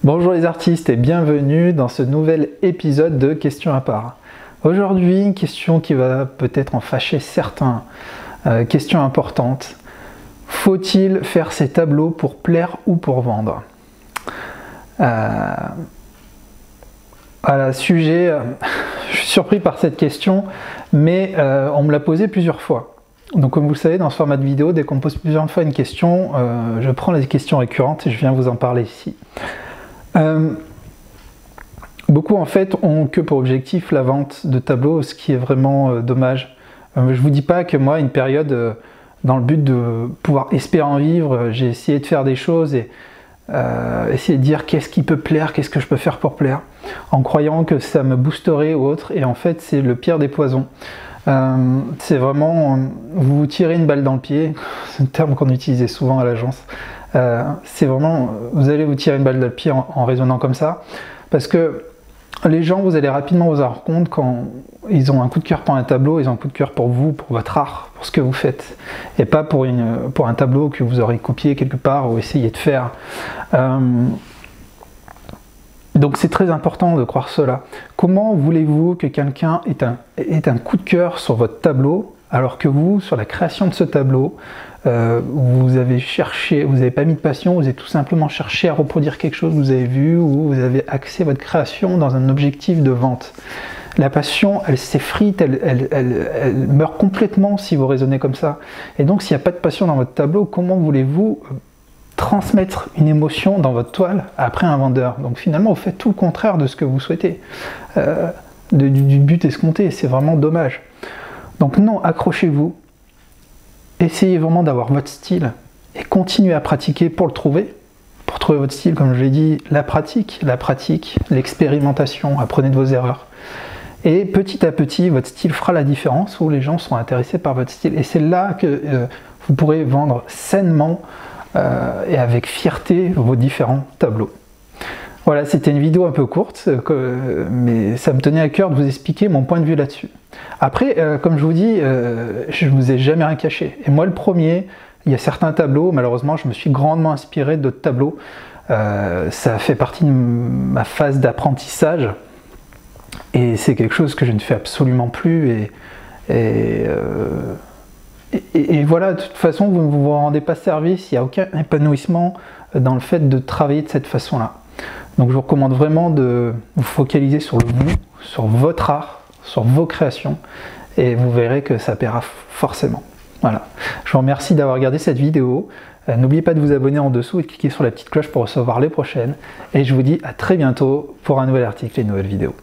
Bonjour les artistes et bienvenue dans ce nouvel épisode de Questions à part. Aujourd'hui, une question qui va peut-être en fâcher certains. Question importante. Faut-il faire ses tableaux pour plaire ou pour vendre? Voilà, sujet, je suis surpris par cette question, mais on me l'a posée plusieurs fois. Donc comme vous le savez, dans ce format de vidéo, dès qu'on me pose plusieurs fois une question, je prends les questions récurrentes et je viens vous en parler ici. Beaucoup en fait ont que pour objectif la vente de tableaux, ce qui est vraiment dommage. Je vous dis pas que moi, une période, dans le but de pouvoir espérer en vivre, j'ai essayé de faire des choses et essayer de dire qu'est-ce qui peut plaire, qu'est-ce que je peux faire pour plaire, en croyant que ça me boosterait ou autre, et en fait c'est le pire des poisons. C'est vraiment, vous tirez une balle dans le pied, c'est un terme qu'on utilisait souvent à l'agence. C'est vraiment, vous allez vous tirer une balle dans le pied en raisonnant comme ça, parce que les gens, vous allez rapidement vous en rendre compte quand ils ont un coup de cœur pour un tableau, ils ont un coup de cœur pour vous, pour votre art, pour ce que vous faites, et pas pour un tableau que vous aurez copié quelque part ou essayé de faire. Donc c'est très important de croire cela. Comment voulez-vous que quelqu'un ait un coup de cœur sur votre tableau, alors que vous, sur la création de ce tableau, vous avez cherché, vous n'avez pas mis de passion, vous avez tout simplement cherché à reproduire quelque chose que vous avez vu, ou vous avez axé votre création dans un objectif de vente. La passion, elle s'effrite, elle meurt complètement si vous raisonnez comme ça. Et donc s'il n'y a pas de passion dans votre tableau, comment voulez-vous transmettre une émotion dans votre toile après un vendeur? Donc finalement, vous faites tout le contraire de ce que vous souhaitez, du but escompté. C'est vraiment dommage. Donc non, accrochez-vous. Essayez vraiment d'avoir votre style et continuez à pratiquer pour le trouver. Pour trouver votre style, comme je l'ai dit, la pratique, l'expérimentation, apprenez de vos erreurs. Et petit à petit, votre style fera la différence où les gens sont intéressés par votre style. Et c'est là que vous pourrez vendre sainement et avec fierté vos différents tableaux. Voilà, c'était une vidéo un peu courte, mais ça me tenait à cœur de vous expliquer mon point de vue là-dessus. Après, comme je vous dis, je ne vous ai jamais rien caché. Et moi, le premier, il y a certains tableaux, malheureusement, je me suis grandement inspiré d'autres tableaux. Ça fait partie de ma phase d'apprentissage. Et c'est quelque chose que je ne fais absolument plus. Et voilà, de toute façon, vous ne vous rendez pas service, il n'y a aucun épanouissement dans le fait de travailler de cette façon-là. Donc je vous recommande vraiment de vous focaliser sur le vous, sur votre art, sur vos créations, et vous verrez que ça paiera forcément. Voilà. Je vous remercie d'avoir regardé cette vidéo. N'oubliez pas de vous abonner en dessous et de cliquer sur la petite cloche pour recevoir les prochaines. Et je vous dis à très bientôt pour un nouvel article et une nouvelle vidéo.